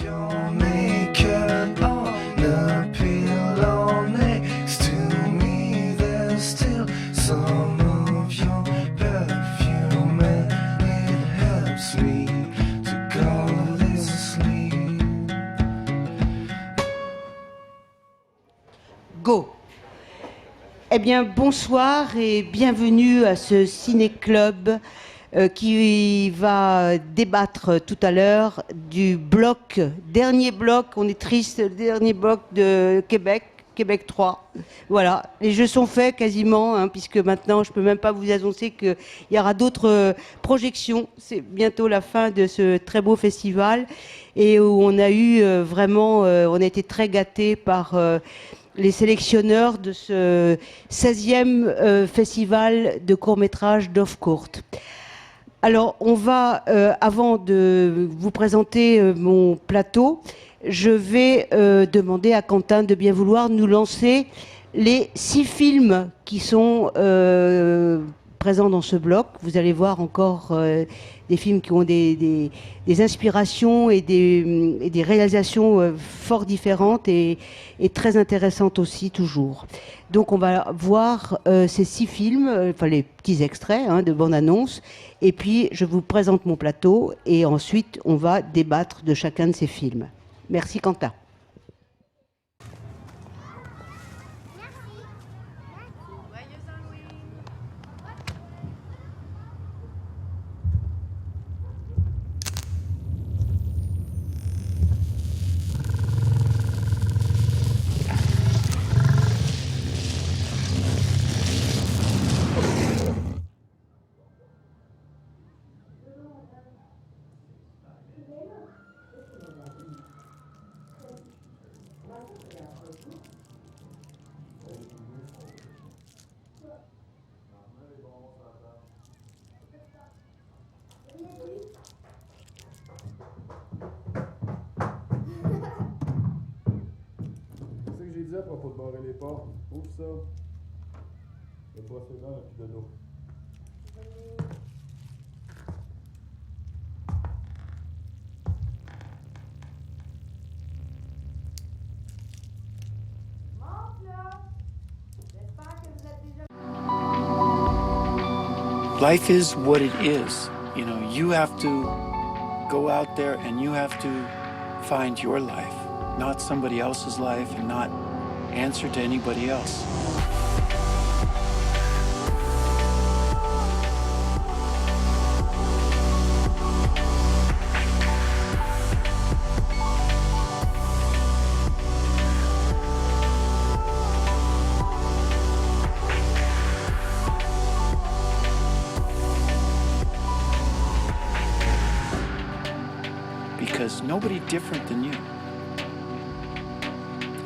your makeup on the pillow next to me. There's still some of your perfume, and it helps me to go to sleep. Go! Eh bien, bonsoir et bienvenue à ce ciné-club qui va débattre tout à l'heure du bloc, dernier bloc, on est triste, le dernier bloc de Québec, Québec 3. Voilà, les jeux sont faits quasiment, hein, puisque maintenant je ne peux même pas vous annoncer qu'il y aura d'autres projections. C'est bientôt la fin de ce très beau festival et où on a eu vraiment, on a été très gâtés par les sélectionneurs de ce 16e festival de court-métrage d'Off-Court. Alors, on va, avant de vous présenter mon plateau, je vais demander à Quentin de bien vouloir nous lancer les 6 films qui sont présents dans ce bloc. Vous allez voir encore des films qui ont des inspirations et des réalisations fort différentes et très intéressantes aussi, toujours. Donc on va voir ces 6 films, enfin les petits extraits de bande-annonce, et puis je vous présente mon plateau, et ensuite on va débattre de chacun de ces films. Merci Quentin. Qu'est-ce que j'ai dit à propos de barrer les portes? Ouvre ça. Le procédant n'a plus de dos. Life is what it is. You know, you have to go out there and you have to find your life, not somebody else's life, and not answer to anybody else. Because nobody different than you.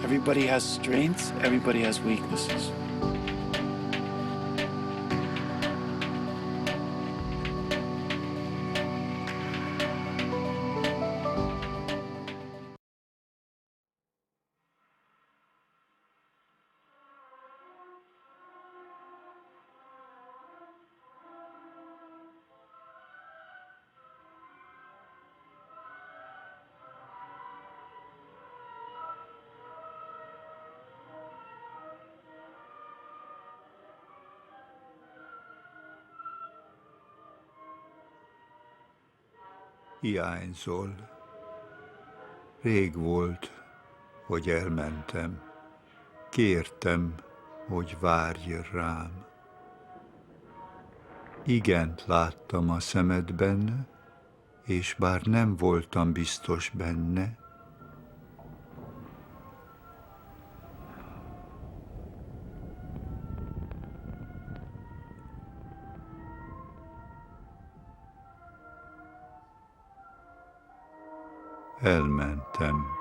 Everybody has strengths, everybody has weaknesses. Hiányzol. Rég volt, hogy elmentem. Kértem, hogy várj rám. Igent láttam a szemedben, és bár nem voltam biztos benne, elmentem.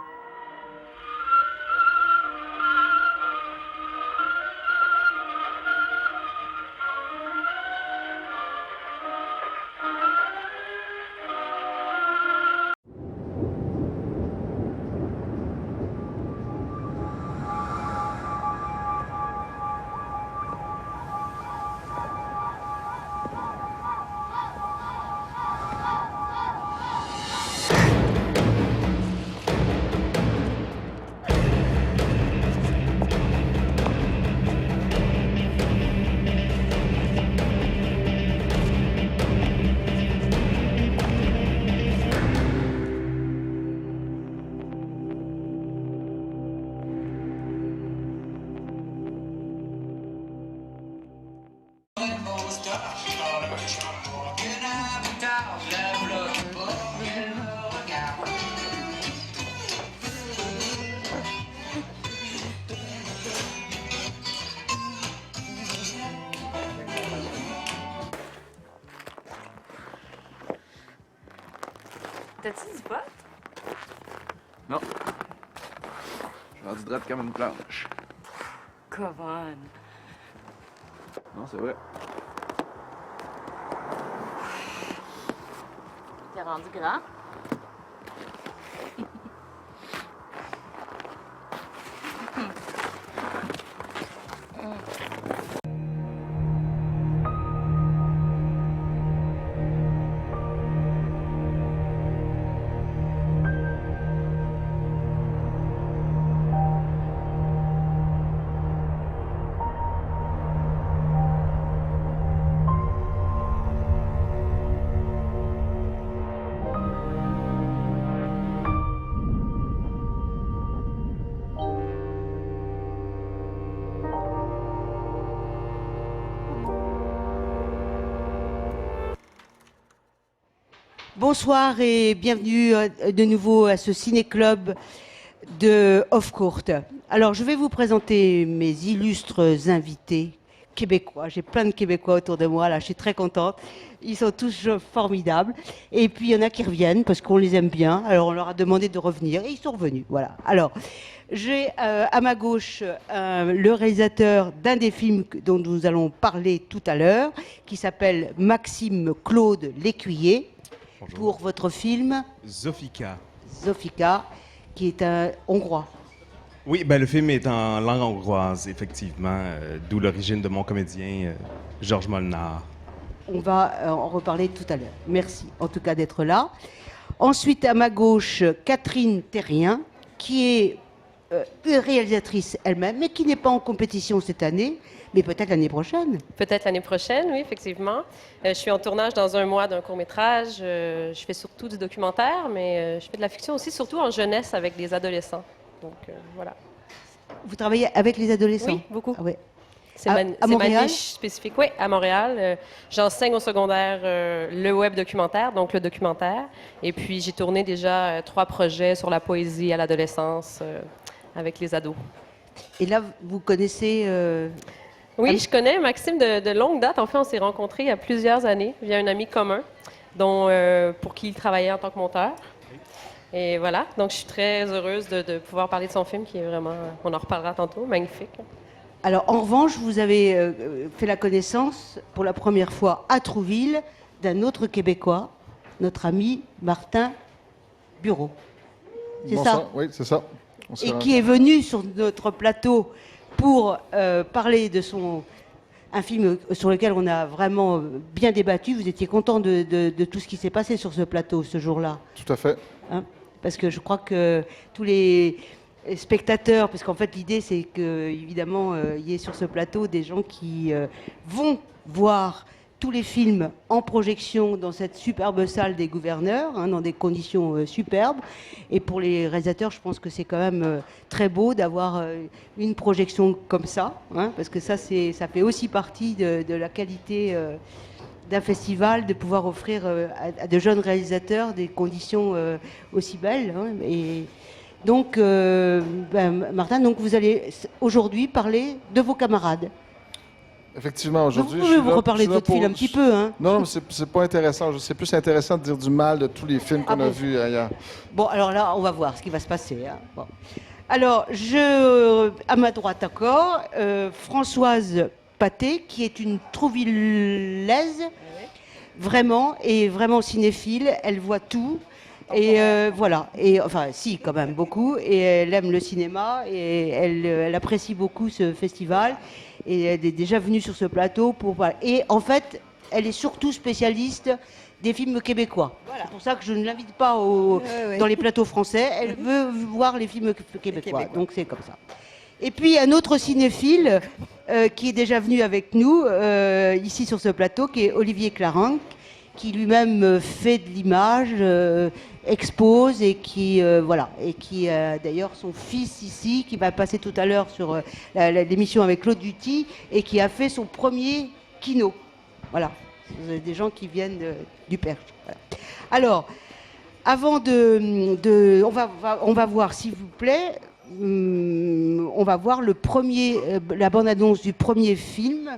T'as-tu du pot? Non. Je suis rendu droite comme une planche. Come on. Non, c'est vrai. T'es rendu grand? Bonsoir et bienvenue de nouveau à ce ciné-club de Off-Court. Alors, je vais vous présenter mes illustres invités québécois. J'ai plein de Québécois autour de moi, là, je suis très contente. Ils sont tous formidables. Et puis, il y en a qui reviennent parce qu'on les aime bien. Alors, on leur a demandé de revenir et ils sont revenus. Voilà. Alors, j'ai à ma gauche le réalisateur d'un des films dont nous allons parler tout à l'heure, qui s'appelle Maxime Claude Lécuyer. Bonjour. Pour votre film Zofika. Zofika, qui est un hongrois. Oui, ben, le film est en langue hongroise, effectivement, d'où l'origine de mon comédien, Georges Molnar. On va en reparler tout à l'heure. Merci en tout cas d'être là. Ensuite, à ma gauche, Catherine Terrien, qui est une réalisatrice elle-même, mais qui n'est pas en compétition cette année, mais peut-être l'année prochaine. Peut-être l'année prochaine, oui, effectivement. Je suis en tournage dans un mois d'un court-métrage. Je fais surtout du documentaire, mais je fais de la fiction aussi, surtout en jeunesse avec des adolescents. Donc, voilà. Vous travaillez avec les adolescents? Oui, beaucoup. Ah ouais. C'est À ma Montréal? niche spécifique. Oui, à Montréal. J'enseigne au secondaire le web documentaire, donc le documentaire. Et puis, j'ai tourné déjà 3 projets sur la poésie à l'adolescence avec les ados. Et là, vous connaissez... Oui, je connais Maxime de longue date. En fait, on s'est rencontrés il y a plusieurs années via un ami commun dont, pour qui il travaillait en tant que monteur. Et voilà, donc je suis très heureuse de pouvoir parler de son film qui est vraiment, on en reparlera tantôt, magnifique. Alors, en revanche, vous avez fait la connaissance pour la première fois à Trouville d'un autre Québécois, notre ami Martin Bureau. C'est Bonsoir. ça? Oui, c'est ça. Et qui est venu sur notre plateau pour parler de un film sur lequel on a vraiment bien débattu. Vous étiez content de tout ce qui s'est passé sur ce plateau ce jour-là? Tout à fait. Hein? Parce que je crois que tous les spectateurs, parce qu'en fait l'idée c'est que évidemment il y ait sur ce plateau des gens qui vont voir tous les films en projection dans cette superbe salle des gouverneurs, hein, dans des conditions superbes. Et pour les réalisateurs, je pense que c'est quand même très beau d'avoir une projection comme ça, hein, parce que ça fait aussi partie de la qualité d'un festival, de pouvoir offrir à de jeunes réalisateurs des conditions aussi belles. Hein, et donc, Martin, donc vous allez aujourd'hui parler de vos camarades. Effectivement, aujourd'hui. Vous pouvez vous reparler de votre film un petit peu, hein? Non, mais c'est pas intéressant. C'est plus intéressant de dire du mal de tous les films qu'on a vus ailleurs. Bon, alors là, on va voir ce qui va se passer. Hein. Bon. Alors, à ma droite encore, Françoise Pathé, qui est une Trouvillaise, vraiment, et vraiment cinéphile. Elle voit tout. Et voilà. Et enfin, si, quand même, beaucoup. Et elle aime le cinéma et elle apprécie beaucoup ce festival. Et elle est déjà venue sur ce plateau pour... Et en fait, elle est surtout spécialiste des films québécois. Voilà. C'est pour ça que je ne l'invite pas dans les plateaux français. Elle veut voir les films québécois. Donc c'est comme ça. Et puis un autre cinéphile qui est déjà venu avec nous ici sur ce plateau, qui est Olivier Clarenc, qui lui-même fait de l'image, expose et qui voilà, et qui a d'ailleurs son fils ici, qui va passer tout à l'heure sur l'émission avec Claude Duty, et qui a fait son premier kino. Voilà, vous avez des gens qui viennent du Perche. Voilà. Alors, avant on va voir, s'il vous plaît, on va voir la bande-annonce du premier film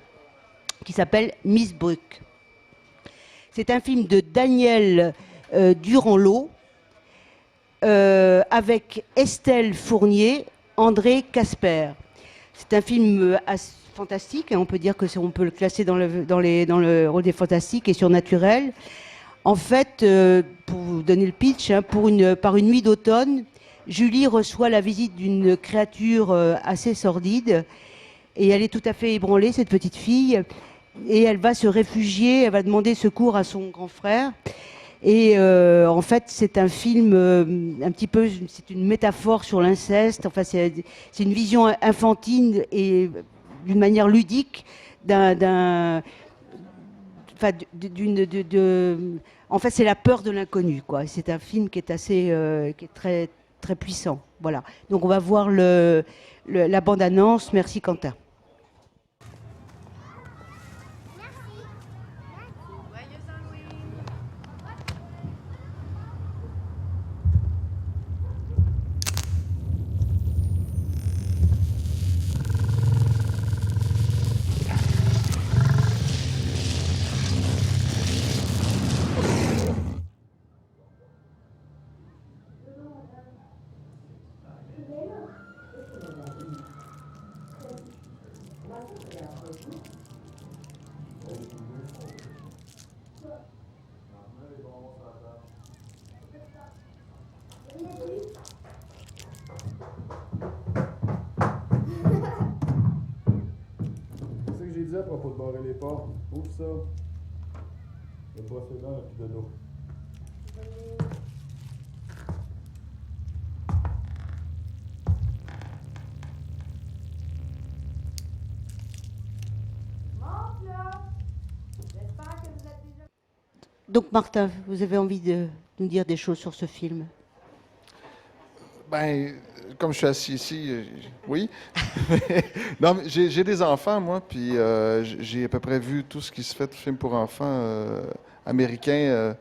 qui s'appelle Miss Brooke. C'est un film de Daniel Durand-Lot, avec Estelle Fournier, André Casper. C'est un film fantastique, hein, on peut dire que on peut le classer dans le rôle des fantastiques et surnaturels. En fait, pour vous donner le pitch, hein, par une nuit d'automne, Julie reçoit la visite d'une créature assez sordide et elle est tout à fait ébranlée, cette petite fille, et elle va se réfugier, elle va demander secours à son grand frère. Et en fait, c'est un film un petit peu, c'est une métaphore sur l'inceste. Enfin, c'est une vision infantile et d'une manière ludique en fait, c'est la peur de l'inconnu, quoi. C'est un film qui est qui est très très puissant. Voilà. Donc, on va voir la bande-annonce. Merci, Quentin. Qu'est-ce que j'ai dit à propos de barrer les portes? Ouvre ça. Le brosse les dents et de l'eau. Donc, Martin, vous avez envie de nous dire des choses sur ce film? Ben, comme je suis assis ici, oui. Non, mais j'ai des enfants, moi, puis j'ai à peu près vu tout ce qui se fait de films pour enfants américains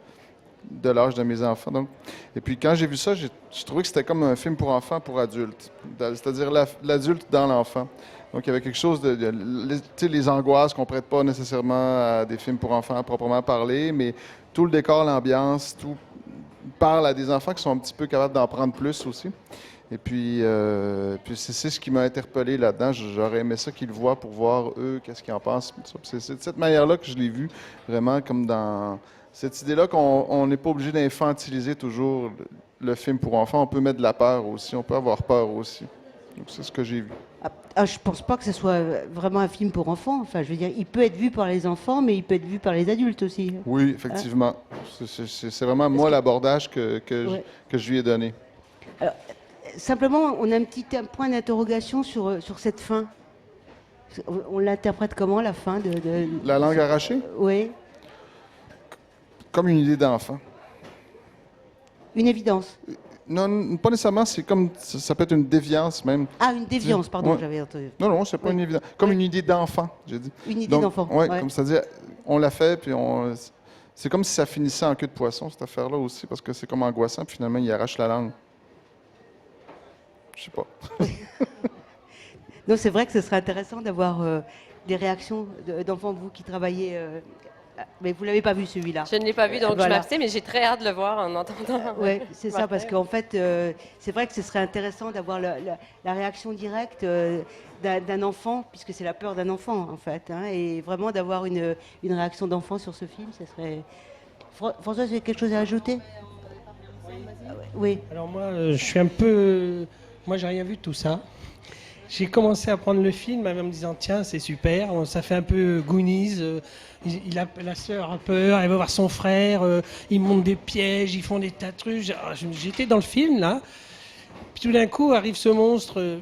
de l'âge de mes enfants. Donc. Et puis quand j'ai vu ça, j'ai trouvé que c'était comme un film pour enfants pour adultes, c'est-à-dire l'adulte dans l'enfant. Donc il y avait quelque chose tu sais, les angoisses qu'on prête pas nécessairement à des films pour enfants à proprement parler, mais tout le décor, l'ambiance, tout parle à des enfants qui sont un petit peu capables d'en prendre plus aussi. Et puis c'est ce qui m'a interpellé là-dedans. J'aurais aimé ça qu'ils le voient pour voir, eux, qu'est-ce qu'ils en pensent. C'est de cette manière-là que je l'ai vu, vraiment comme dans cette idée-là qu'on n'est pas obligé d'infantiliser toujours le film pour enfants. On peut mettre de la peur aussi, on peut avoir peur aussi. Donc c'est ce que j'ai vu. Je pense pas que ce soit vraiment un film pour enfants. Enfin, je veux dire, il peut être vu par les enfants, mais il peut être vu par les adultes aussi. Oui, effectivement. C'est vraiment, moi, l'abordage que je lui ai donné. Alors, simplement, on a un point d'interrogation sur cette fin. On l'interprète comment, la fin de... La langue arrachée? Oui. Comme une idée d'enfant. Une évidence. Non, pas nécessairement. C'est comme ça peut être une déviance même. Ah, une déviance, pardon, ouais. j'avais entendu. Non, c'est pas une évidence. Comme une idée d'enfant, j'ai dit. Une idée d'enfant. Oui, comme ça dit, on l'a fait, puis c'est comme si ça finissait en queue de poisson, cette affaire-là aussi, parce que c'est comme angoissant, puis finalement, il arrache la langue. Je sais pas. Non, c'est vrai que ce serait intéressant d'avoir des réactions d'enfants de vous qui travaillez. Mais vous l'avez pas vu celui-là. Je ne l'ai pas vu, donc Voilà. je m'abstiens, mais j'ai très hâte de le voir en entendant. Oui, c'est ça, parce qu'en fait, c'est vrai que ce serait intéressant d'avoir la réaction directe d'un enfant, puisque c'est la peur d'un enfant, en fait, hein, et vraiment d'avoir une réaction d'enfant sur ce film, ça serait... François, vous avez quelque chose à ajouter? Oui. Alors moi, je suis un peu... Moi, j'ai rien vu de tout ça. J'ai commencé à prendre le film en me disant, tiens, c'est super, ça fait un peu Goonies, la sœur a peur, elle va voir son frère, ils montent des pièges, ils font des tas de trucs. J'étais dans le film, là, puis tout d'un coup arrive ce monstre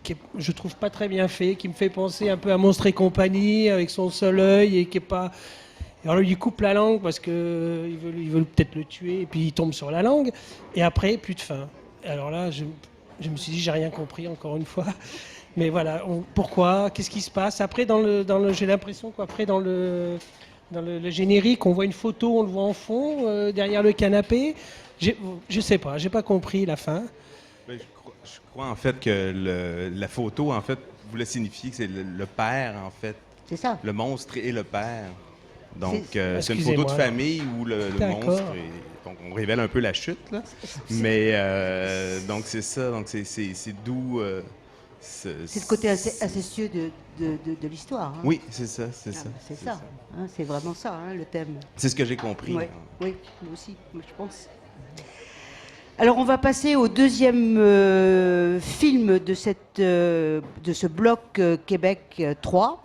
qui est, je trouve pas très bien fait, qui me fait penser un peu à Monstre et compagnie, avec son seul œil, et qui est pas... Alors lui, il coupe la langue parce qu'ils veulent peut-être le tuer, et puis il tombe sur la langue, et après, plus de fin. Alors là, je me suis dit, j'ai rien compris, encore une fois. Mais voilà, pourquoi? Qu'est-ce qui se passe? Après, j'ai l'impression qu'après, dans le générique, on voit une photo, on le voit en fond, derrière le canapé. Je sais pas, j'ai pas compris la fin. Ben, je crois en fait que la photo, en fait, voulait signifier que c'est le père, en fait. C'est ça. Le monstre et le père. Donc, c'est une Excusez-moi. photo de famille où le monstre donc on révèle un peu la chute, là. Mais donc c'est ça, donc c'est d'où... C'est le côté incestueux de l'histoire. Hein. Oui, c'est ça, c'est ça. C'est ça, hein, c'est vraiment ça, hein, le thème. C'est ce que j'ai compris. Ouais, oui, moi aussi, moi, je pense. Alors, on va passer au deuxième film de ce bloc Québec 3,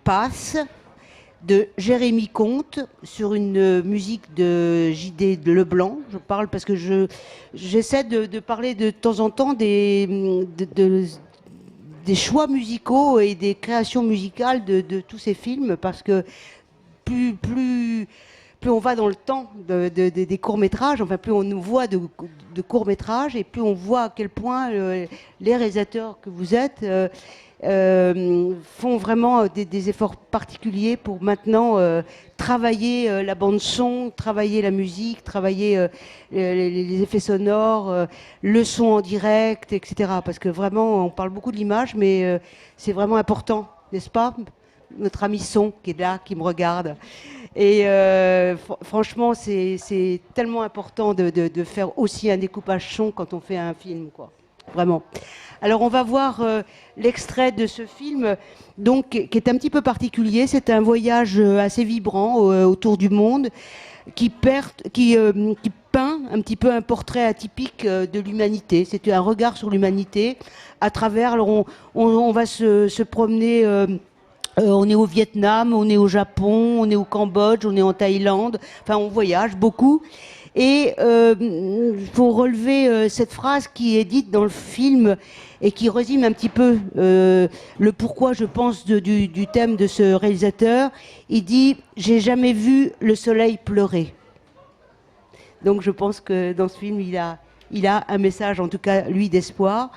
Passe, de Jérémy Comte, sur une musique de J.D. Leblanc. Je parle parce que j'essaie de parler de temps en temps des choix musicaux et des créations musicales de tous ces films, parce que plus on va dans le temps des courts-métrages, enfin plus on nous voit de courts-métrages, et plus on voit à quel point les réalisateurs que vous êtes font vraiment des efforts particuliers pour maintenant travailler la bande-son, travailler la musique, travailler les effets sonores, le son en direct, etc. Parce que vraiment, on parle beaucoup de l'image, mais c'est vraiment important, n'est-ce pas ? Notre ami son qui est là, qui me regarde. Et franchement, c'est tellement important de faire aussi un découpage son quand on fait un film, quoi. Vraiment. Alors, on va voir l'extrait de ce film, donc, qui est un petit peu particulier. C'est un voyage assez vibrant autour du monde, qui peint un petit peu un portrait atypique de l'humanité. C'est un regard sur l'humanité à travers... Alors on va se promener... on est au Vietnam, on est au Japon, on est au Cambodge, on est en Thaïlande. Enfin, on voyage beaucoup. Et il faut relever cette phrase qui est dite dans le film et qui résume un petit peu le pourquoi, je pense, du thème de ce réalisateur. Il dit « J'ai jamais vu le soleil pleurer ». Donc je pense que dans ce film, il a un message, en tout cas, lui, d'espoir.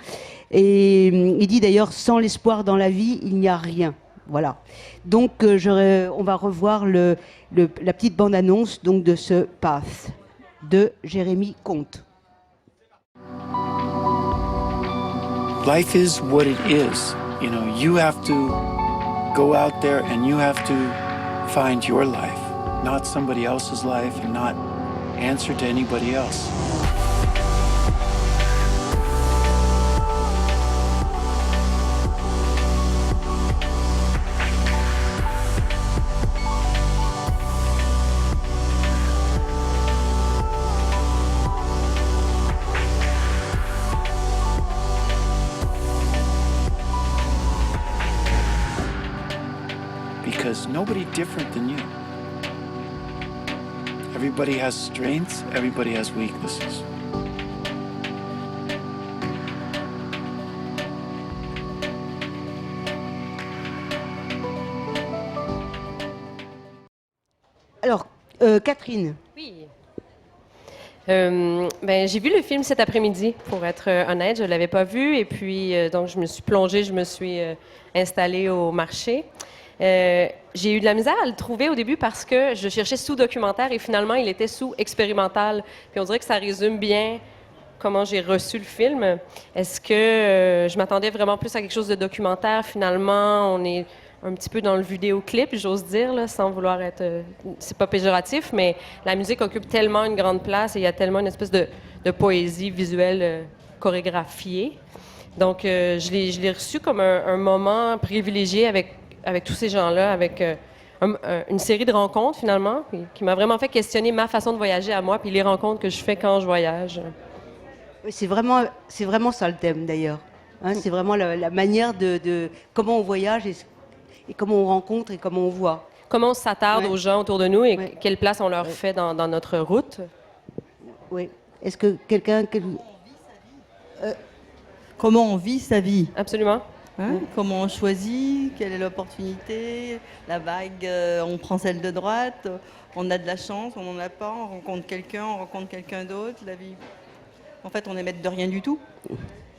Et il dit d'ailleurs « Sans l'espoir dans la vie, il n'y a rien ». Voilà. Donc, on va revoir la petite bande-annonce donc, de ce Path de Jérémy Comte. Life is what it is. You know, you have to go out there and you have to find your life, not somebody else's life, and not answer to anybody else. Because nobody different than you. Everybody has strengths, everybody has weaknesses. Alors, Catherine. Oui. J'ai vu le film cet après-midi, pour être honnête. Je ne l'avais pas vu. Et puis, donc, je me suis plongée, je me suis installée au marché. J'ai eu de la misère à le trouver au début parce que je cherchais sous documentaire et finalement, il était sous expérimental. Puis on dirait que ça résume bien comment j'ai reçu le film. Est-ce que je m'attendais vraiment plus à quelque chose de documentaire? Finalement, on est un petit peu dans le vidéoclip, j'ose dire, là, sans vouloir être... c'est pas péjoratif, mais la musique occupe tellement une grande place et il y a tellement une espèce de poésie visuelle chorégraphiée. Donc, je l'ai reçu comme un moment privilégié avec tous ces gens-là, avec une série de rencontres, finalement, qui m'a vraiment fait questionner ma façon de voyager à moi, puis les rencontres que je fais quand je voyage. Oui, c'est vraiment ça le thème, d'ailleurs. Hein, c'est vraiment la manière de comment on voyage et comment on rencontre et comment on voit. Comment on s'attarde aux gens autour de nous et quelle place on leur fait dans notre route. Oui. Est-ce que quelqu'un... Comment on vit sa vie. Absolument. Hein? Comment on choisit, quelle est l'opportunité, la vague, on prend celle de droite, on a de la chance, on n'en a pas, on rencontre quelqu'un d'autre, la vie. En fait, on est maître de rien du tout.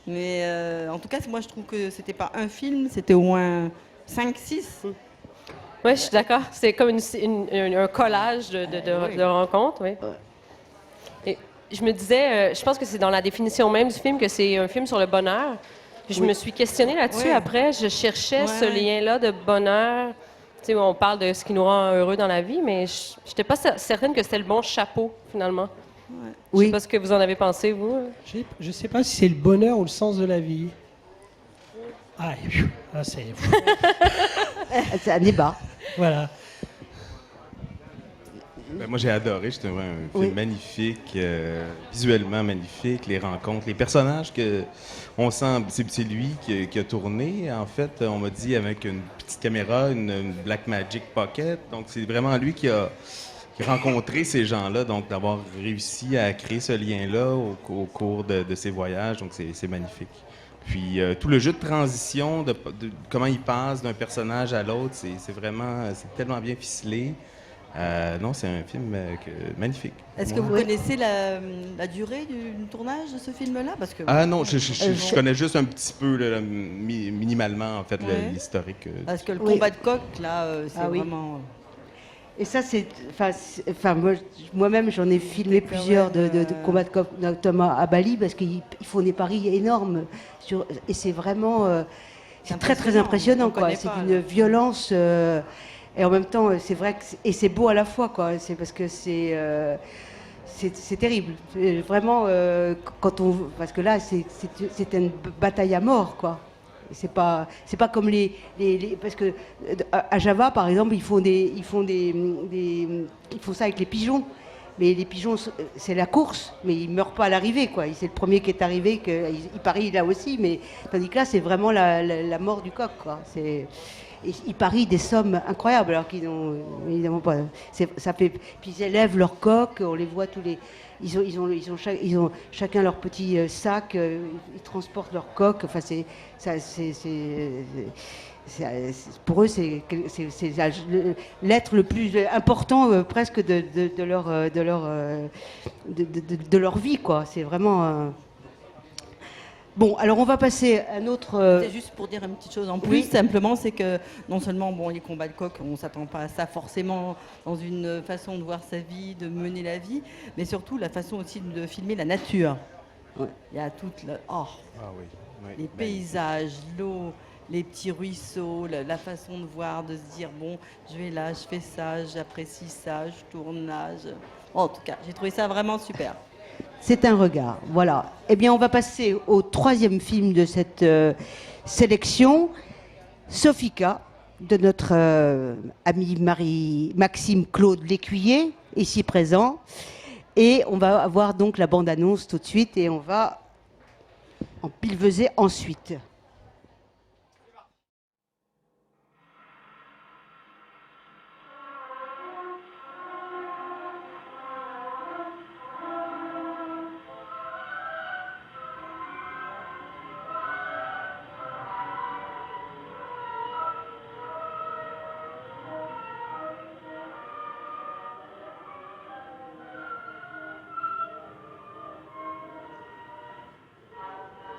Mais en tout cas, moi, je trouve que c'était pas un film, c'était au moins 5, 6. Oui, je suis d'accord. C'est comme un collage de rencontres, oui. Et je me disais, je pense que c'est dans la définition même du film que c'est un film sur le bonheur. Je me suis questionnée là-dessus après. Je cherchais ce lien-là de bonheur sais, on parle de ce qui nous rend heureux dans la vie, mais je n'étais pas certaine que c'était le bon chapeau, finalement. Je sais pas ce que vous en avez pensé, vous. Je sais pas si c'est le bonheur ou le sens de la vie. Ah, c'est... C'est un débat. Voilà. Ben, moi, j'ai adoré. C'était un film magnifique, visuellement magnifique, les rencontres, les personnages que on sent. C'est lui qui a tourné. En fait, on m'a dit avec une petite caméra, une Blackmagic Pocket. Donc, c'est vraiment lui qui a rencontré ces gens-là. Donc, d'avoir réussi à créer ce lien-là au cours de ses voyages. Donc, c'est magnifique. Puis tout le jeu de transition, de comment il passe d'un personnage à l'autre, c'est tellement bien ficelé. Non, c'est un film magnifique. Est-ce que vous connaissez la durée du tournage de ce film-là? Parce que non, je connais juste un petit peu, là, minimalement, en fait, l'historique. Parce que le combat de coq, là, c'est vraiment... Et ça, moi-même, j'en ai filmé plusieurs de combats de coq, notamment à Bali, parce qu'ils font des paris énormes. Et c'est vraiment... c'est très, très impressionnant, quoi. C'est d'une violence... et en même temps, c'est vrai que c'est beau à la fois, quoi. C'est parce que c'est terrible. Vraiment, parce que là, c'est une bataille à mort, quoi. C'est pas comme parce que à Java, par exemple, ils font ça avec les pigeons. Mais les pigeons, c'est la course, mais ils meurent pas à l'arrivée, quoi. C'est le premier qui est arrivé, il parie là aussi, mais tandis que là, c'est vraiment la mort du coq, quoi. Ils parient des sommes incroyables, alors qu'ils n'ont évidemment pas. Ça fait. Puis ils élèvent leur coq, on les voit tous les. Ils ont chacun leur petit sac, ils transportent leur coq. Enfin, pour eux, c'est l'être le plus important presque de leur vie, quoi. C'est vraiment. Bon, alors on va passer à un autre... C'est juste pour dire une petite chose en plus, simplement, c'est que non seulement, les combats de coq, on ne s'attend pas à ça forcément dans une façon de voir sa vie, de mener la vie, mais surtout la façon aussi de filmer la nature. Ouais. Il y a toute les paysages, l'eau, les petits ruisseaux, la façon de voir, de se dire, bon, je vais là, je fais ça, j'apprécie ça, je tourne là. En tout cas, j'ai trouvé ça vraiment super. C'est un regard, voilà. Eh bien, on va passer au troisième film de cette sélection, Sofika, de notre ami Maxime Claude Lécuyer, ici présent. Et on va avoir donc la bande-annonce tout de suite et on va en pilveuser ensuite.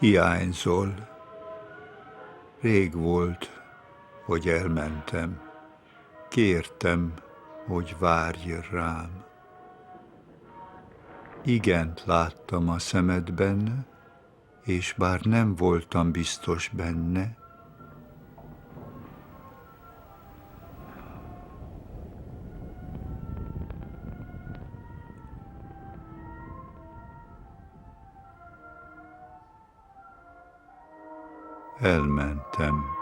Hiányzol. Rég volt, hogy elmentem. Kértem, hogy várj rám. Igent láttam a szemedben, és bár nem voltam biztos benne, elmentem.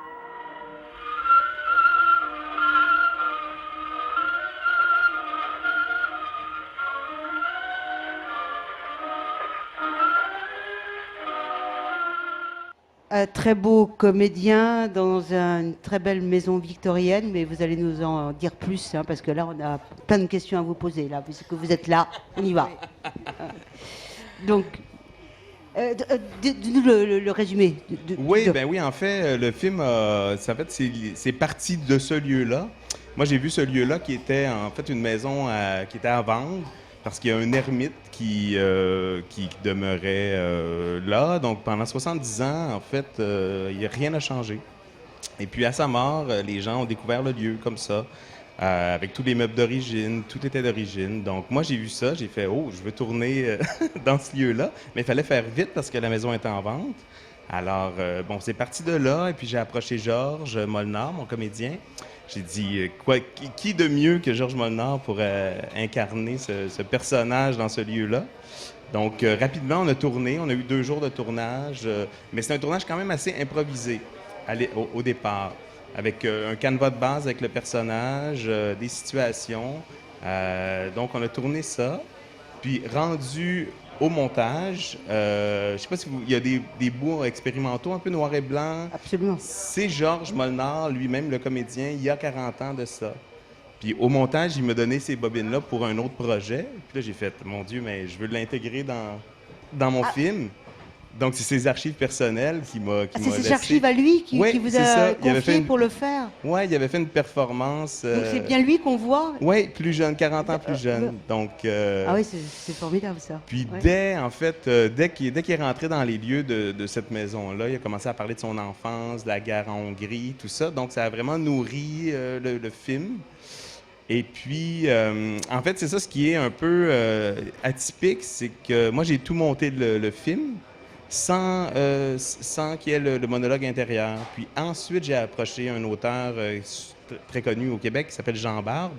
Un très beau comédien dans une très belle maison victorienne, mais vous allez nous en dire plus, parce que là, on a plein de questions à vous poser, là, puisque vous êtes là, on y va. Donc, dis-nous le résumé. Oui, en fait, le film, c'est parti de ce lieu-là. Moi, j'ai vu ce lieu-là qui était en fait une maison qui était à vendre, parce qu'il y a un ermite qui demeurait là. Donc, pendant 70 ans, en fait, rien n'a changé. Et puis, à sa mort, les gens ont découvert le lieu comme ça, avec tous les meubles d'origine, tout était d'origine. Donc, moi, j'ai vu ça, j'ai fait « Oh, je veux tourner dans ce lieu-là ». Mais il fallait faire vite parce que la maison était en vente. Alors, c'est parti de là. Et puis, j'ai approché Georges Molnar, mon comédien. J'ai dit, qui de mieux que Georges Molnar pour incarner ce personnage dans ce lieu-là? Donc, rapidement, on a tourné. On a eu 2 jours de tournage. Mais c'est un tournage quand même assez improvisé au départ, avec un canevas de base avec le personnage, des situations. Donc, on a tourné ça. Puis, rendu au montage, je ne sais pas si il y a des bouts expérimentaux, un peu noir et blanc. Absolument. C'est Georges Molnar, lui-même, le comédien, il y a 40 ans de ça. Puis au montage, il m'a donné ces bobines-là pour un autre projet. Puis là, j'ai fait, mon Dieu, mais je veux l'intégrer dans mon film. Donc, c'est ses archives personnelles qui m'a C'est laissé. ses archives à lui qui vous c'est a ça. confié pour le faire. Oui, il avait fait une performance. Donc c'est bien lui qu'on voit. Oui, plus jeune, 40 ans plus jeune. Donc, ah oui, c'est formidable ça. Puis Ouais. dès qu'il est rentré dans les lieux de cette maison-là, il a commencé à parler de son enfance, de la guerre en Hongrie, tout ça. Donc, ça a vraiment nourri le film. Et puis, en fait, c'est ça ce qui est un peu atypique, c'est que moi, j'ai tout monté le film sans qu'il y ait le monologue intérieur. Puis ensuite, j'ai approché un auteur très connu au Québec qui s'appelle Jean Barbe.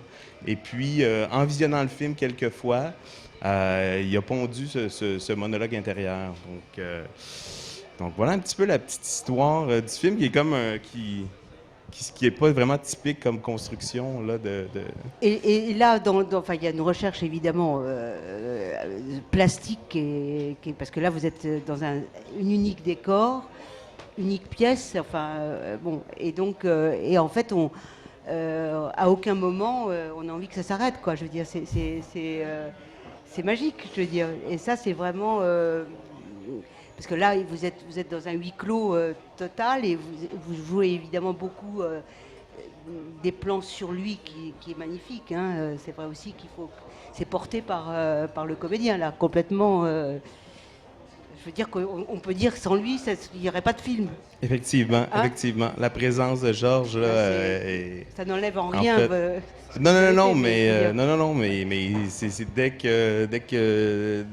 Et puis, en visionnant le film quelques fois, il a pondu ce monologue intérieur. Donc, voilà un petit peu la petite histoire du film qui est comme qui n'est pas vraiment typique comme construction là, Et là, enfin, il y a une recherche évidemment plastique, parce que là, vous êtes dans un unique décor, unique pièce, enfin, bon, et donc, et en fait, à aucun moment, on a envie que ça s'arrête, quoi. Je veux dire, c'est magique, je veux dire. Et ça, c'est vraiment... parce que là, vous êtes dans un huis clos total et vous jouez évidemment beaucoup des plans sur lui qui est magnifique. Hein. C'est vrai aussi c'est porté par le comédien, là, complètement. Je veux dire qu'on peut dire que sans lui, il n'y aurait pas de film. Effectivement, Hein? effectivement. La présence de Georges, là, ça n'enlève en rien. Non, mais c'est dès que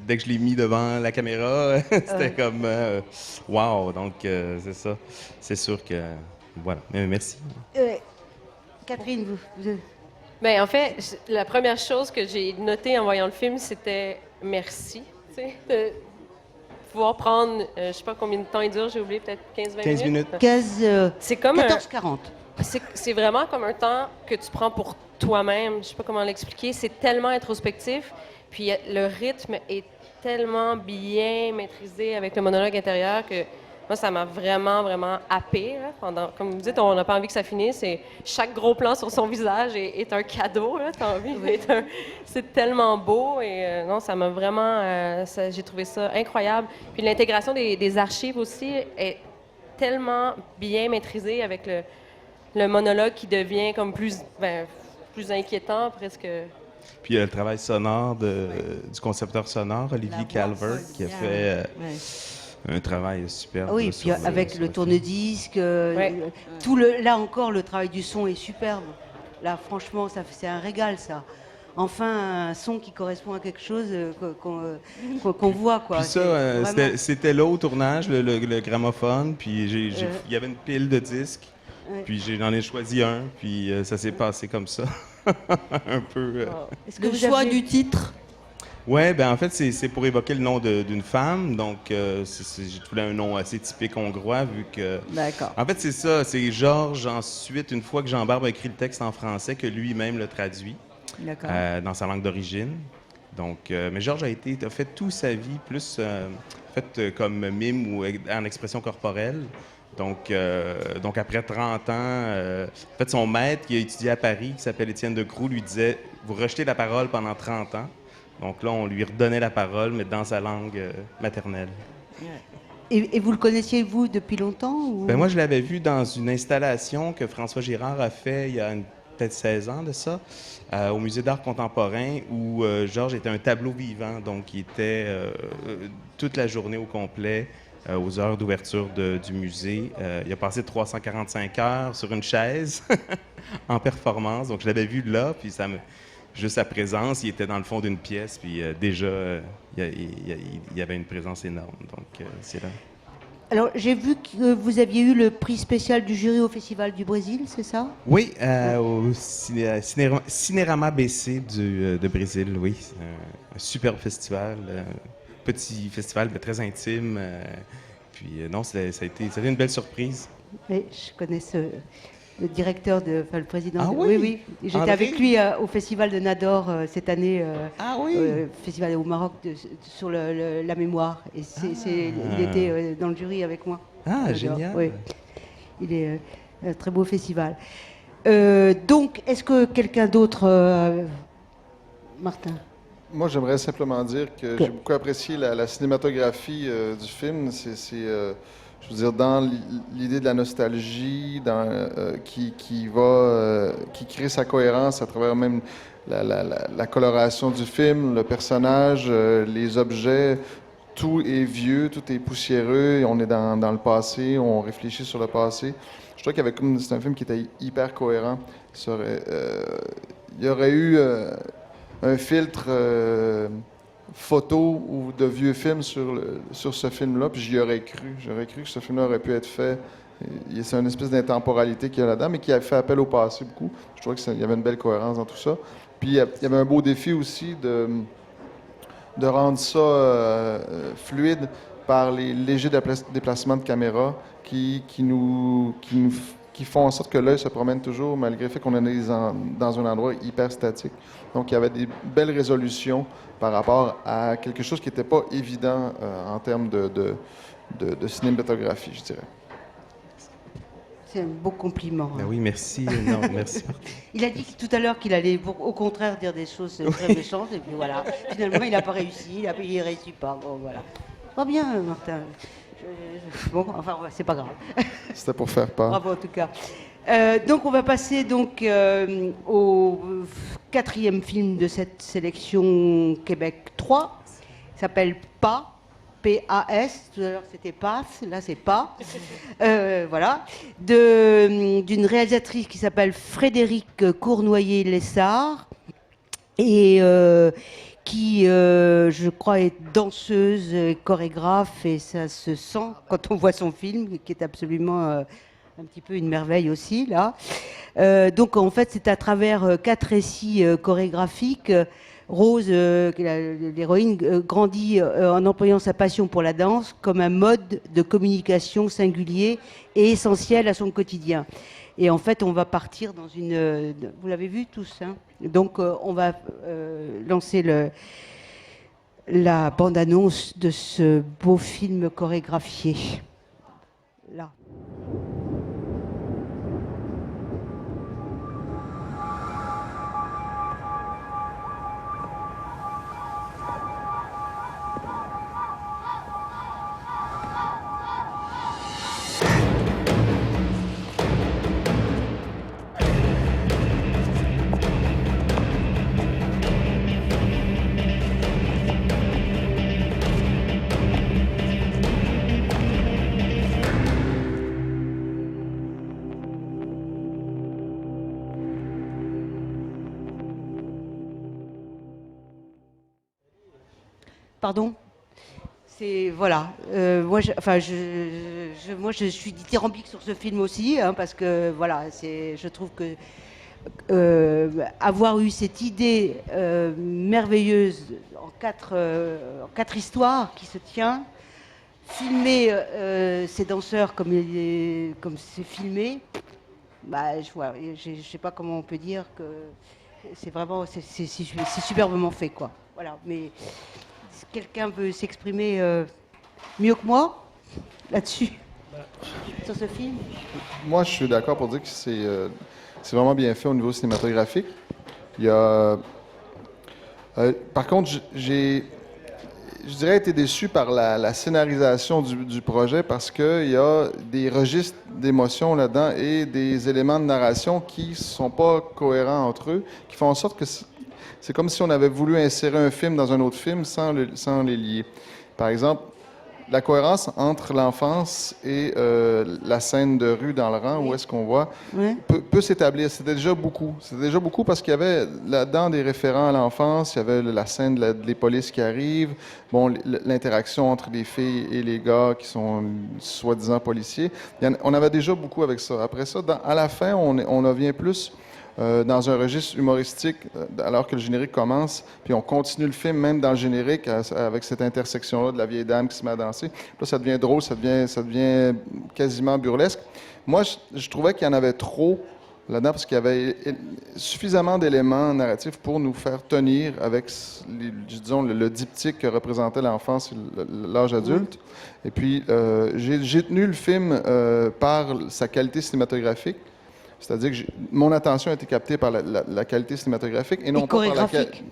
je l'ai mis devant la caméra, c'était comme wow. Donc c'est ça. C'est sûr que voilà. Mais merci. Catherine, vous... Bien, en fait, la première chose que j'ai notée en voyant le film, c'était merci. Tu sais, de pouvoir prendre, je ne sais pas combien de temps il dure, j'ai oublié, peut-être 15-20 minutes. 14-40. C'est vraiment comme un temps que tu prends pour toi-même. Je ne sais pas comment l'expliquer. C'est tellement introspectif. Puis le rythme est tellement bien maîtrisé avec le monologue intérieur que moi, ça m'a vraiment, vraiment happée. Là, comme vous dites, on n'a pas envie que ça finisse. Et chaque gros plan sur son visage est un cadeau. T'as envie. C'est tellement beau. Et non, ça m'a vraiment... j'ai trouvé ça incroyable. Puis l'intégration des archives aussi est tellement bien maîtrisée avec le monologue qui devient comme plus inquiétant, presque. Puis le travail sonore du concepteur sonore, Olivier Calvert, qui a fait un travail superbe. Oui, puis avec le tourne-disque, là encore, le travail du son est superbe. Là, franchement, c'est un régal, ça. Enfin, un son qui correspond à quelque chose qu'on voit, quoi. Puis ça, c'était là au tournage, le gramophone, puis il y avait une pile de disques. Puis j'en ai choisi un, puis ça s'est passé comme ça. Un peu. Est-ce que le choix du titre? Oui, ben en fait, c'est pour évoquer le nom d'une femme. Donc, j'ai trouvé un nom assez typique hongrois, vu que... D'accord. En fait, c'est ça. C'est Georges, ensuite, une fois que Jean Barbe a écrit le texte en français, que lui-même le traduit dans sa langue d'origine. Donc, mais Georges a fait toute sa vie plus comme mime ou en expression corporelle. Donc après 30 ans, en fait, son maître qui a étudié à Paris, qui s'appelle Étienne Decroux, lui disait « Vous rejetez la parole pendant 30 ans. » Donc là, on lui redonnait la parole, mais dans sa langue maternelle. Et vous le connaissiez, vous, depuis longtemps? Ou... Ben moi, je l'avais vu dans une installation que François Girard a fait il y a peut-être 16 ans de ça, au Musée d'art contemporain, où Georges était un tableau vivant. Donc, il était toute la journée au complet, aux heures d'ouverture du musée. Il a passé 345 heures sur une chaise en performance. Donc, je l'avais vu là, puis juste sa présence, il était dans le fond d'une pièce, puis déjà, il y avait une présence énorme. Donc, c'est là. Alors, j'ai vu que vous aviez eu le prix spécial du jury au Festival du Brésil, c'est ça? Oui, au Cinérama BC de Brésil, oui. C'est un superbe festival, petit festival, mais très intime. Non, ça a été une belle surprise. Oui, je connais le directeur, le président. Ah oui, oui? oui. J'étais André? avec lui au Festival de Nador cette année. Ah oui? Festival au Maroc sur la mémoire. Et il était dans le jury avec moi. Ah, Nador, génial. oui. Il est un très beau festival. Donc, est-ce que quelqu'un d'autre... Martin? Moi, j'aimerais simplement dire que j'ai beaucoup apprécié la cinématographie du film. Je veux dire, dans l'idée de la nostalgie, qui crée sa cohérence à travers même la coloration du film, le personnage, les objets. Tout est vieux, tout est poussiéreux, et on est dans le passé, on réfléchit sur le passé. Je trouve c'est un film qui était hyper cohérent. Il y aurait eu un filtre photo ou de vieux films sur ce film-là, puis j'y aurais cru. J'aurais cru que ce film-là aurait pu être fait. C'est une espèce d'intemporalité qu'il y a là-dedans, mais qui a fait appel au passé beaucoup. Je trouvais qu'il y avait une belle cohérence dans tout ça. Puis il y avait un beau défi aussi de rendre ça fluide par les légers déplacements de caméra qui font en sorte que l'œil se promène toujours, malgré le fait qu'on est dans un endroit hyper statique. Donc, il y avait des belles résolutions par rapport à quelque chose qui n'était pas évident en termes de cinématographie, je dirais. C'est un beau compliment. Ben oui, merci. Non, merci. Il a dit tout à l'heure qu'il allait au contraire dire des choses très méchantes, et puis voilà. Finalement, il n'a pas réussi, il ne réussit pas. Bon, voilà. Pas bien, Martin. Bon, enfin, c'est pas grave. C'était pour faire peur. Bravo, en tout cas. Donc, on va passer au 4e film de cette sélection Québec 3. Il s'appelle Pas. P-A-S, tout à l'heure c'était Passe, là c'est Pas. Voilà. D'une réalisatrice qui s'appelle Frédérique Cournoyer-Lessard et qui, je crois, est danseuse, chorégraphe, et ça se sent quand on voit son film, qui est absolument un petit peu une merveille aussi, là. Donc en fait, c'est à travers 4 récits chorégraphiques. Rose, l'héroïne, grandit en employant sa passion pour la danse comme un mode de communication singulier et essentiel à son quotidien. Et en fait, on va partir dans une... Vous l'avez vu tous, hein? Donc, on va lancer la bande-annonce de ce beau film chorégraphié. Là. Pardon? C'est voilà. Moi, je suis dithyrambique sur ce film aussi, hein, parce que voilà, je trouve que avoir eu cette idée merveilleuse en quatre histoires qui se tient, filmer ces danseurs comme c'est filmé, bah, je sais pas comment on peut dire que c'est vraiment c'est superbement fait, quoi. Voilà, mais quelqu'un veut s'exprimer mieux que moi là-dessus, sur ce film? Moi, je suis d'accord pour dire que c'est vraiment bien fait au niveau cinématographique. Il y a... par contre, je dirais été déçu par la scénarisation du projet parce qu'il y a des registres d'émotions là-dedans et des éléments de narration qui sont pas cohérents entre eux, qui font en sorte que c'est comme si on avait voulu insérer un film dans un autre film sans les lier. Par exemple, la cohérence entre l'enfance et la scène de rue dans le rang, où est-ce qu'on voit, peut s'établir. C'était déjà beaucoup. C'était déjà beaucoup parce qu'il y avait là-dedans des référents à l'enfance. Il y avait la scène des polices qui arrivent, bon, l'interaction entre les filles et les gars qui sont soi-disant policiers. On avait déjà beaucoup avec ça. Après ça, à la fin, on vient plus dans un registre humoristique, alors que le générique commence, puis on continue le film, même dans le générique, avec cette intersection-là de la vieille dame qui se met à danser. Puis là, ça devient drôle, ça devient quasiment burlesque. Moi, je trouvais qu'il y en avait trop là-dedans, parce qu'il y avait suffisamment d'éléments narratifs pour nous faire tenir avec, disons, le diptyque que représentait l'enfance et l'âge adulte. Et puis, j'ai tenu le film par sa qualité cinématographique. C'est-à-dire que mon attention a été captée par la qualité cinématographique et non pas par la qualité...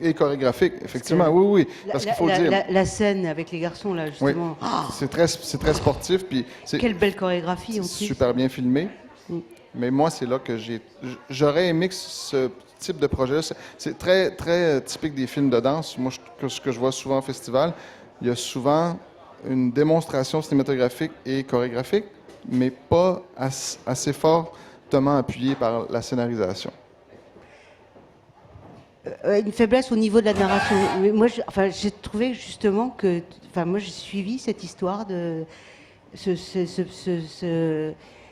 Et chorégraphique, effectivement, oui. Parce qu'il faut dire... La scène avec les garçons, là, justement. Oui. C'est très sportif. Puis quelle belle chorégraphie, en plus. Super bien filmé. Mais moi, c'est là que j'aurais aimé que ce type de projet... C'est très, très typique des films de danse. Moi, ce que je vois souvent en festival, il y a souvent une démonstration cinématographique et chorégraphique, mais pas assez fort appuyé par la scénarisation. Une faiblesse au niveau de la narration. Mais moi, j'ai trouvé justement que... moi, j'ai suivi cette histoire de...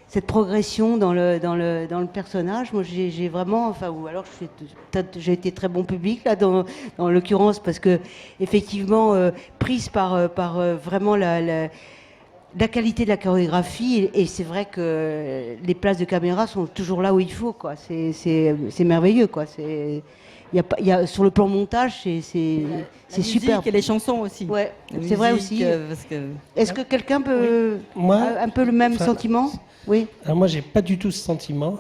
cette progression dans le personnage. Moi, j'ai vraiment... ou alors, j'ai été très bon public, là, dans l'occurrence, parce que, effectivement, prise par vraiment la qualité de la chorégraphie, et c'est vrai que les places de caméra sont toujours là où il faut, quoi. C'est merveilleux, quoi. Sur le plan montage, c'est super. Et les chansons aussi. Ouais, c'est vrai aussi. Est-ce que quelqu'un peut un peu le même sentiment? Oui. Alors moi, j'ai pas du tout ce sentiment,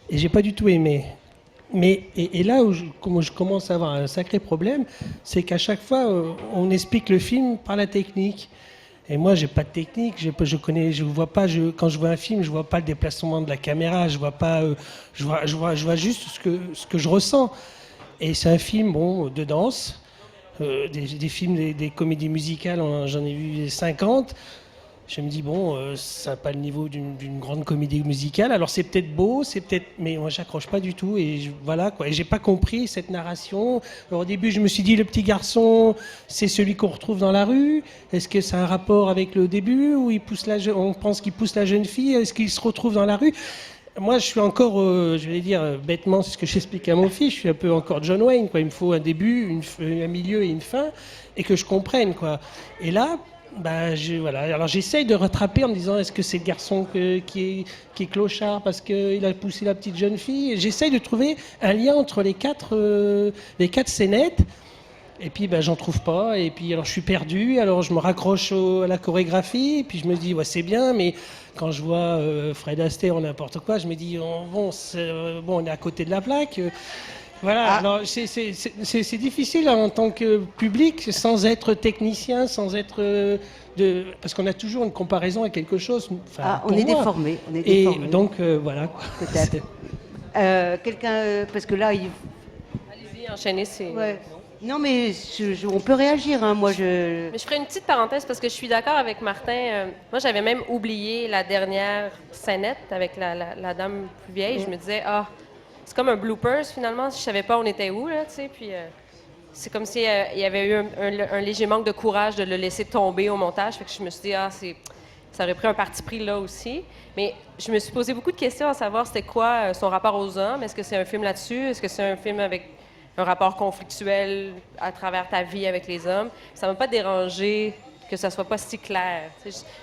et j'ai pas du tout aimé. Mais et là où je commence à avoir un sacré problème, c'est qu'à chaque fois, on explique le film par la technique. Et moi, j'ai pas de technique, je vois pas, quand je vois un film, je vois pas le déplacement de la caméra, je vois pas, je vois juste ce que je ressens. Et c'est un film, de danse, des films, des comédies musicales, j'en ai vu 50. Je me dis, ça n'a pas le niveau d'une grande comédie musicale. Alors c'est peut-être beau, mais moi j'accroche pas du tout. Et voilà, quoi. Et j'ai pas compris cette narration. Alors, au début, je me suis dit, le petit garçon, c'est celui qu'on retrouve dans la rue. Est-ce que ça a un rapport avec le début, où on pense qu'il pousse la jeune fille? Est-ce qu'il se retrouve dans la rue? Moi, je suis encore, je vais dire bêtement, c'est ce que j'explique à mon fils, je suis un peu encore John Wayne, quoi. Il me faut un début, un milieu et une fin, et que je comprenne, quoi. Et là, voilà. Alors j'essaye de rattraper en me disant, est-ce que c'est le garçon qui est clochard parce qu'il a poussé la petite jeune fille? J'essaye de trouver un lien entre les quatre scénettes. Et puis j'en trouve pas, et puis alors je suis perdu, alors je me raccroche à la chorégraphie, et puis je me dis c'est bien, mais quand je vois Fred Astaire ou n'importe quoi, je me dis on est à côté de la plaque. Voilà, alors c'est difficile en tant que public, sans être technicien, sans être parce qu'on a toujours une comparaison avec quelque chose. On est déformé. Et donc voilà. Peut-être. Quelqu'un, parce que là, Allez-y, enchaînez. Ouais. Non, mais on peut réagir, hein. Moi, Mais je ferai une petite parenthèse parce que je suis d'accord avec Martin. Moi, j'avais même oublié la dernière scénette avec la dame plus vieille. Je me disais, c'est comme un bloopers, finalement. Je savais pas on était où, là, tu sais. Puis c'est comme s'il y avait eu un léger manque de courage de le laisser tomber au montage. Fait que je me suis dit, ça aurait pris un parti pris là aussi. Mais je me suis posé beaucoup de questions à savoir c'était quoi son rapport aux hommes. Est-ce que c'est un film là-dessus? Est-ce que c'est un film avec un rapport conflictuel à travers ta vie avec les hommes? Ça m'a pas dérangé que ça soit pas si clair.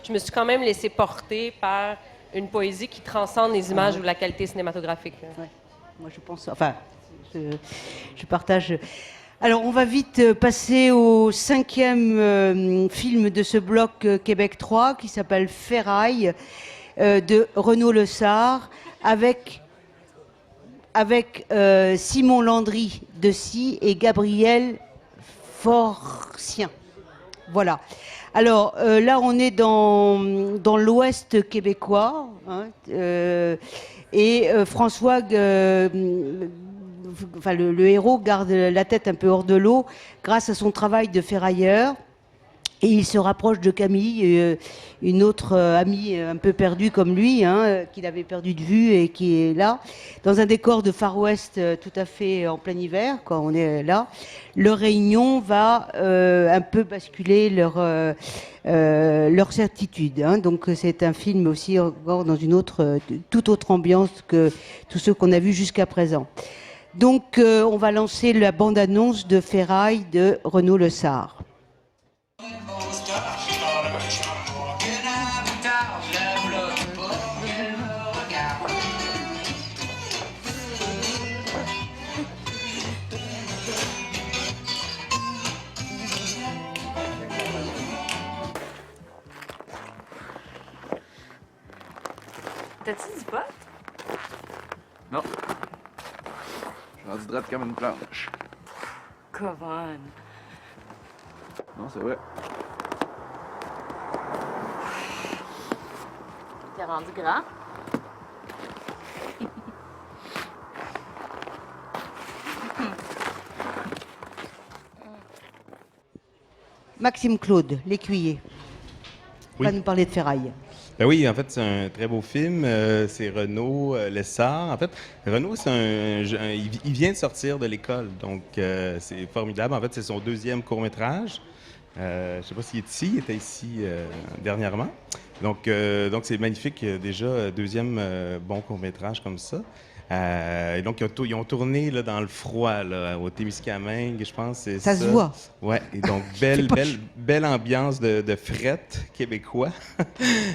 Je me suis quand même laissé porter par une poésie qui transcende les images ou la qualité cinématographique. Ouais. Moi, je pense... je partage... Alors, on va vite passer au 5e film de ce bloc Québec 3, qui s'appelle Ferraille, de Renaud Lessard, avec Simon Landry de Scie et Gabriel Forcien. Voilà. Alors, là, on est dans l'Ouest québécois, hein, et François... le héros garde la tête un peu hors de l'eau grâce à son travail de ferrailleur. Et il se rapproche de Camille, une autre amie un peu perdue comme lui, qu'il avait perdu de vue et qui est là, dans un décor de Far West tout à fait en plein hiver, quand on est là. Leur réunion va un peu basculer leur certitude. Donc c'est un film aussi encore dans une toute autre ambiance que tous ceux qu'on a vus jusqu'à présent. Donc on va lancer la bande-annonce de Ferraille de Renaud Lessard. T'as-tu du pot? Non. Je suis rendu droite comme une planche. Come on. Non, c'est vrai. T'es rendu grand? Maxime Claude, l'écuyer, Oui. va nous parler de Ferraille. Ben oui, en fait, c'est un très beau film. C'est Renaud Lessard. En fait, Renaud, il vient de sortir de l'école, donc c'est formidable. En fait, c'est son deuxième court-métrage. Je ne sais pas s'il est ici, il était ici dernièrement. Donc c'est magnifique, déjà, deuxième bon court-métrage comme ça. Et donc, ils ont tourné là, dans le froid, là, au Témiscamingue, je pense. Ça se voit. Ouais, et donc, belle ambiance de fret québécois.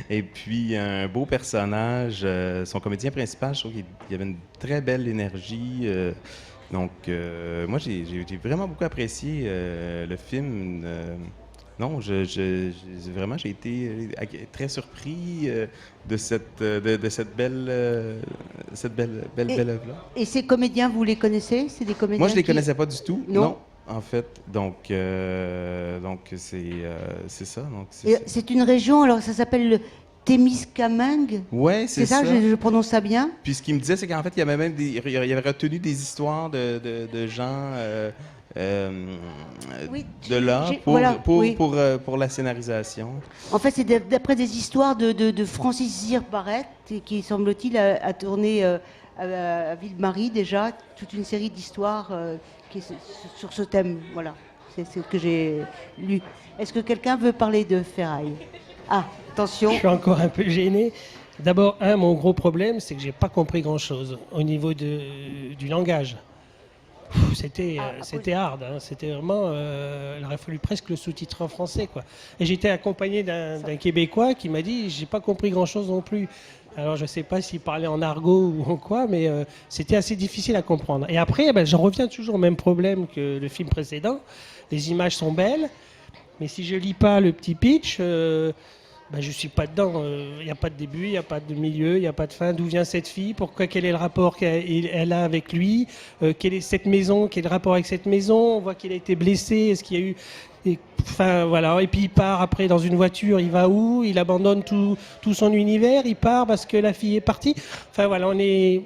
Et puis, un beau personnage. Son comédien principal, je trouve qu'il avait une très belle énergie. Donc, moi, j'ai vraiment beaucoup apprécié le film. Non, vraiment, j'ai été très surpris de cette belle œuvre-là. Et ces comédiens, vous les connaissez? C'est des comédiens Moi, je les connaissais pas du tout. Non. En fait. Donc c'est ça. Donc, c'est une région, alors ça s'appelle le Témiscamingue? Ouais, c'est ça. Je prononce ça bien? Puis ce qu'il me disait, c'est qu'en fait, il y avait même il avait retenu des histoires de gens de là pour la scénarisation. En fait, c'est d'après des histoires de Francis Zir Barrett, qui, semble-t-il, a tourné à Ville-Marie déjà toute une série d'histoires qui est sur ce thème. Voilà, c'est ce que j'ai lu. Est-ce que quelqu'un veut parler de Ferraille? Ah, attention. Je suis encore un peu gêné. D'abord, mon gros problème, c'est que j'ai pas compris grand-chose au niveau du langage. C'était hard, c'était vraiment... il aurait fallu presque le sous-titre en français, quoi. Et j'étais accompagné d'un Québécois qui m'a dit « j'ai pas compris grand-chose non plus ». Alors je sais pas s'il parlait en argot ou en quoi, mais c'était assez difficile à comprendre. Et après, j'en reviens toujours au même problème que le film précédent. Les images sont belles, mais si je lis pas le petit pitch... je suis pas dedans. Il n'y a pas de début, il n'y a pas de milieu, il n'y a pas de fin. D'où vient cette fille? Quel est le rapport qu'elle a avec lui? Quelle est cette maison? Quel est le rapport avec cette maison? On voit qu'il a été blessé. Est-ce qu'il y a eu... voilà. Et puis il part après dans une voiture. Il va où? Il abandonne tout son univers. Il part parce que la fille est partie. Enfin voilà, on est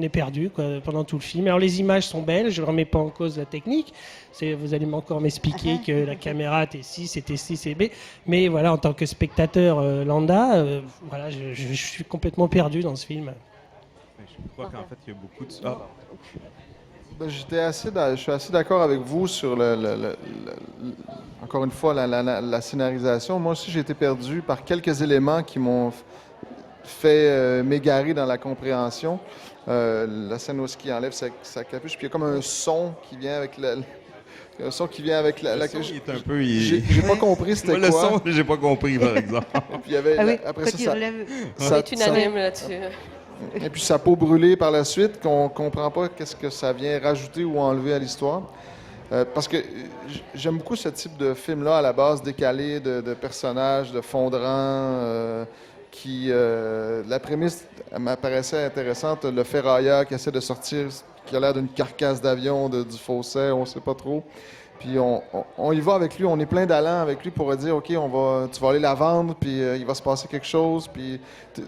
perdu pendant tout le film. Alors les images sont belles, je ne remets pas en cause la technique. Vous allez encore m'expliquer que la caméra était 6, c'était 6 et B. Mais voilà, en tant que spectateur lambda, voilà, je suis complètement perdu dans ce film. Je crois qu'en fait, il y a beaucoup de... Je suis assez d'accord avec vous sur encore une fois la scénarisation. Moi aussi, j'ai été perdu par quelques éléments qui m'ont fait m'égarer dans la compréhension. La scène où il enlève sa capuche, puis il y a comme un son qui vient avec la capuche. J'ai pas compris c'était quoi. Le son, j'ai pas compris, par exemple. Puis il y avait, après ça, c'est unanime là-dessus. Et puis sa peau brûlée par la suite, qu'on comprend pas qu'est-ce que ça vient rajouter ou enlever à l'histoire. Parce que j'aime beaucoup ce type de film-là, à la base, décalé de personnages, de fond de rang, la prémisse m'apparaissait intéressante. Le ferrailleur qui essaie de sortir, qui a l'air d'une carcasse d'avion, du fausset, on sait pas trop. Puis on y va avec lui, on est plein d'allant avec lui pour dire, OK, tu vas aller la vendre, puis il va se passer quelque chose. Puis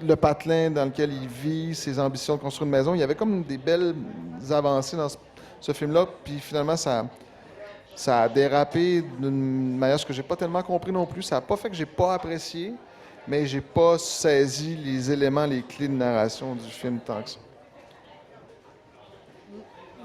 le patelin dans lequel il vit, ses ambitions de construire une maison, il y avait comme des belles avancées dans ce film-là. Puis finalement, ça Ça a dérapé d'une manière que j'ai pas tellement compris non plus. Ça n'a pas fait que j'ai pas apprécié, mais j'ai pas saisi les éléments, les clés de narration du film tant que ça.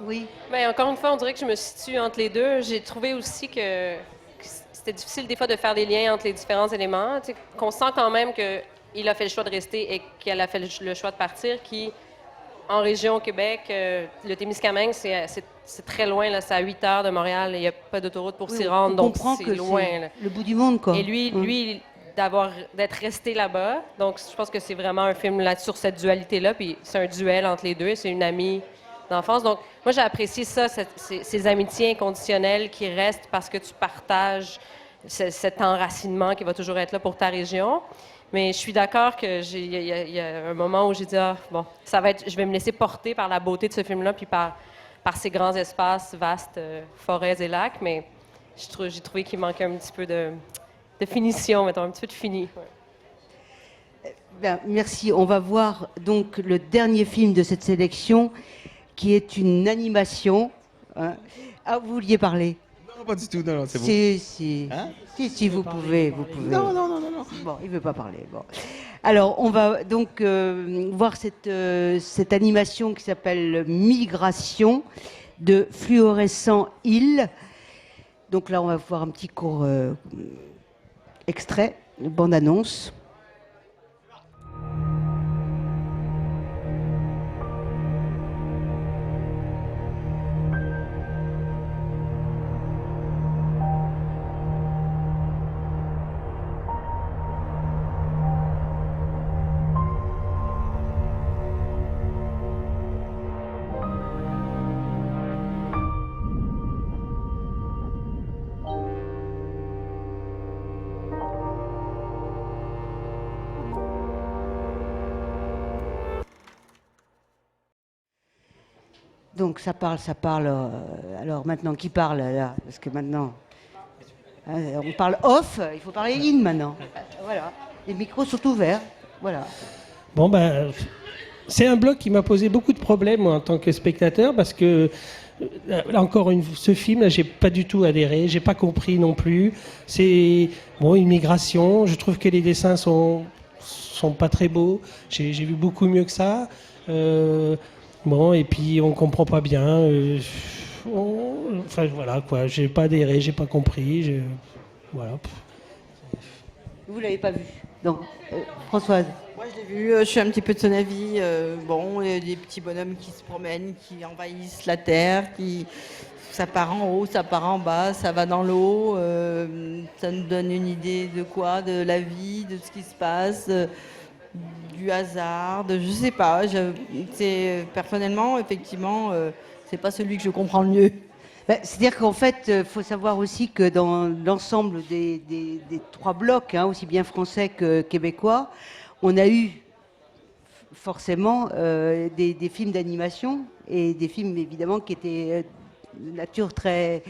Oui. Mais encore une fois, on dirait que je me situe entre les deux. J'ai trouvé aussi que c'était difficile des fois de faire des liens entre les différents éléments. Tu sais, qu'on sent quand même qu'il a fait le choix de rester et qu'elle a fait le choix de partir, qui, en région au Québec, le Témiscamingue, c'est très loin, là, c'est à 8 heures de Montréal, il n'y a pas d'autoroute pour s'y rendre, donc c'est loin. Là. Le bout du monde, quoi. Et lui d'être resté là-bas, donc je pense que c'est vraiment un film là, sur cette dualité-là, puis c'est un duel entre les deux, c'est une amie d'enfance. Donc, moi, j'ai apprécié ça, ces amitiés inconditionnelles qui restent parce que tu partages cet enracinement qui va toujours être là pour ta région. Mais je suis d'accord qu'il y a un moment où j'ai dit, bon, je vais me laisser porter par la beauté de ce film-là, puis par ces grands espaces, vastes, forêts et lacs, mais j'ai trouvé qu'il manquait un petit peu de finition, mettons, un petit peu de fini. Ouais. Ben, merci. On va voir donc le dernier film de cette sélection, qui est une animation. Hein. Ah, vous vouliez parler? Non, pas du tout, non, c'est vous. Si, Hein? si, vous pouvez. Non. Bon, il ne veut pas parler. Bon. Alors, on va donc voir cette animation qui s'appelle Migration de Fluorescent Hill. Donc là, on va voir un petit court extrait, de bande-annonce. Donc ça parle. Alors maintenant, qui parle là? Parce que maintenant, on parle off, il faut parler in maintenant. Voilà, les micros sont ouverts. Voilà. Bon, ben, c'est un bloc qui m'a posé beaucoup de problèmes moi, en tant que spectateur, parce que là encore, ce film, j'ai pas du tout adhéré, j'ai pas compris non plus. C'est bon, une migration. Je trouve que les dessins sont pas très beaux. J'ai vu beaucoup mieux que ça. Bon, et puis on comprend pas bien. Enfin voilà quoi, j'ai pas adhéré, j'ai pas compris. Voilà. Vous l'avez pas vu? Non. Françoise? Moi je l'ai vu, je suis un petit peu de son avis. Bon, il y a des petits bonhommes qui se promènent, qui envahissent la terre, ça part en haut, ça part en bas, ça va dans l'eau. Ça nous donne une idée de quoi? De la vie, de ce qui se passe. Du hasard, je sais pas. Personnellement, effectivement, c'est pas celui que je comprends le mieux. C'est-à-dire qu'en fait, il faut savoir aussi que dans l'ensemble des trois blocs, hein, aussi bien français que québécois, on a eu forcément des films d'animation et des films évidemment qui étaient de nature très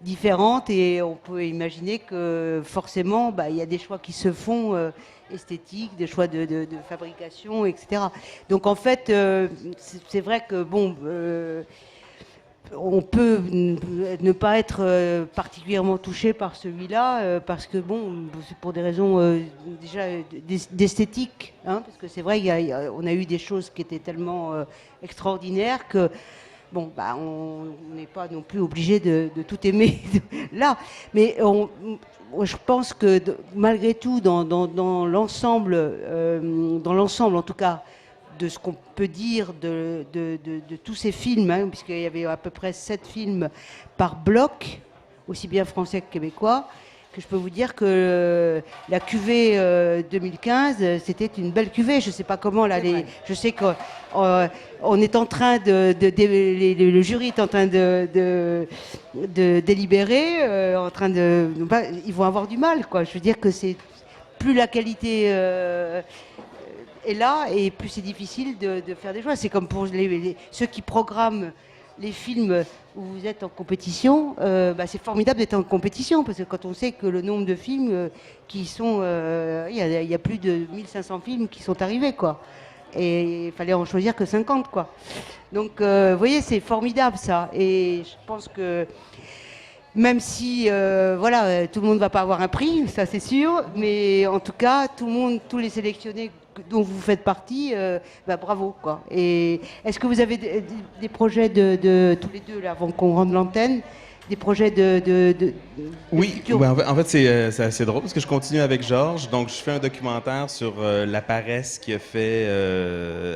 différente, et on peut imaginer que forcément, il y a des choix qui se font esthétiques, des choix de fabrication, etc. Donc en fait, c'est vrai que bon, on peut ne pas être particulièrement touché par celui-là, parce que bon, c'est pour des raisons déjà d'esthétique, hein, parce que c'est vrai, on a eu des choses qui étaient tellement extraordinaires que bon, on n'est pas non plus obligé de tout aimer là, mais je pense que malgré tout, dans l'ensemble, en tout cas, de ce qu'on peut dire de tous ces films, hein, puisqu'il y avait à peu près 7 films par bloc, aussi bien français que québécois, que je peux vous dire que la cuvée 2015, c'était une belle cuvée. Je ne sais pas comment là, je sais qu'on est en train le jury est en train de délibérer, ils vont avoir du mal, quoi. Je veux dire que c'est plus la qualité est là, et plus c'est difficile de faire des choix. C'est comme pour ceux qui programment les films où vous êtes en compétition, c'est formidable d'être en compétition, parce que quand on sait que le nombre de films qui sont... Il y a plus de 1500 films qui sont arrivés, quoi. Et il fallait en choisir que 50, quoi. Donc, vous voyez, c'est formidable, ça. Et je pense que Même si, voilà, tout le monde ne va pas avoir un prix, ça c'est sûr, mais en tout cas, tout le monde, tous les sélectionnés dont vous faites partie, bravo, quoi. Et est-ce que vous avez des projets de tous les deux, là, avant qu'on rende l'antenne, des projets de Oui, futur- ben, en fait c'est assez drôle parce que je continue avec Georges. Donc, je fais un documentaire sur la paresse qu'il a fait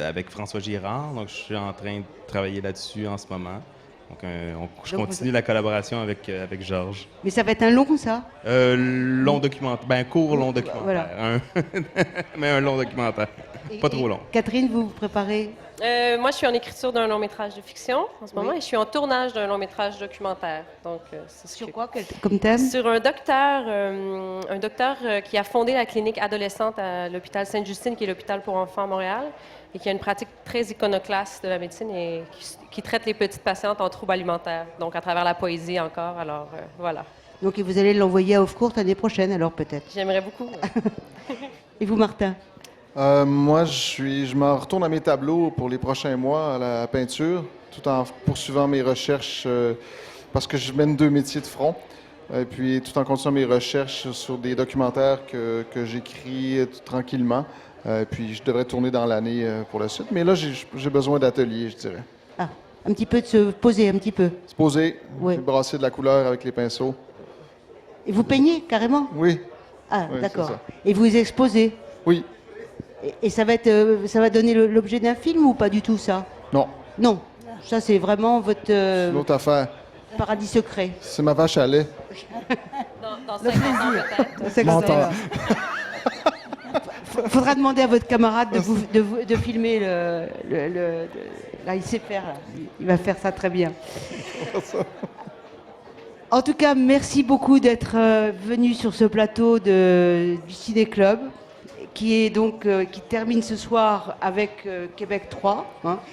avec François Girard. Donc, je suis en train de travailler là-dessus en ce moment. Donc, je Donc, continue la collaboration avec Georges. Mais ça va être un long, ça? Long documentaire. Ben, court, long documentaire. Voilà. Mais un long documentaire. Pas trop long. Catherine, vous vous préparez? Moi, je suis en écriture d'un long métrage de fiction en ce moment et je suis en tournage d'un long métrage documentaire. Donc, c'est Sur quoi, comme thème? Sur un docteur qui a fondé la clinique adolescente à l'hôpital Sainte-Justine, qui est l'hôpital pour enfants à Montréal, et qui a une pratique très iconoclaste de la médecine et qui traite les petites patientes en troubles alimentaires, donc à travers la poésie encore. Alors, voilà. Donc, vous allez l'envoyer à Off-Court l'année prochaine, alors peut-être. J'aimerais beaucoup. Et vous, Martin? Moi, je m'en retourne à mes tableaux pour les prochains mois à la peinture, tout en poursuivant mes recherches, parce que je mène 2 métiers de front, et puis tout en continuant mes recherches sur des documentaires que j'écris tranquillement. Puis je devrais tourner dans l'année pour la suite. Mais là, j'ai besoin d'atelier, je dirais. Ah, un petit peu de se poser, un petit peu. Se poser, Ouais. brasser de la couleur avec les pinceaux. Et vous peignez, carrément? Oui. Ah, Oui, d'accord. c'est ça. Et vous exposez? Oui. Et ça va donner l'objet d'un film ou pas du tout, ça? Non. Non. Ça, c'est vraiment votre C'est une autre affaire. paradis secret. C'est ma vache à lait. Dans Le 50 ans, plaisir. peut-être. Dans 50 ans. Menteur. Faudra demander à votre camarade de filmer Là, il sait faire. Là. Il va faire ça très bien. En tout cas, merci beaucoup d'être venu sur ce plateau du Ciné Club, qui termine ce soir avec Québec 3. Hein.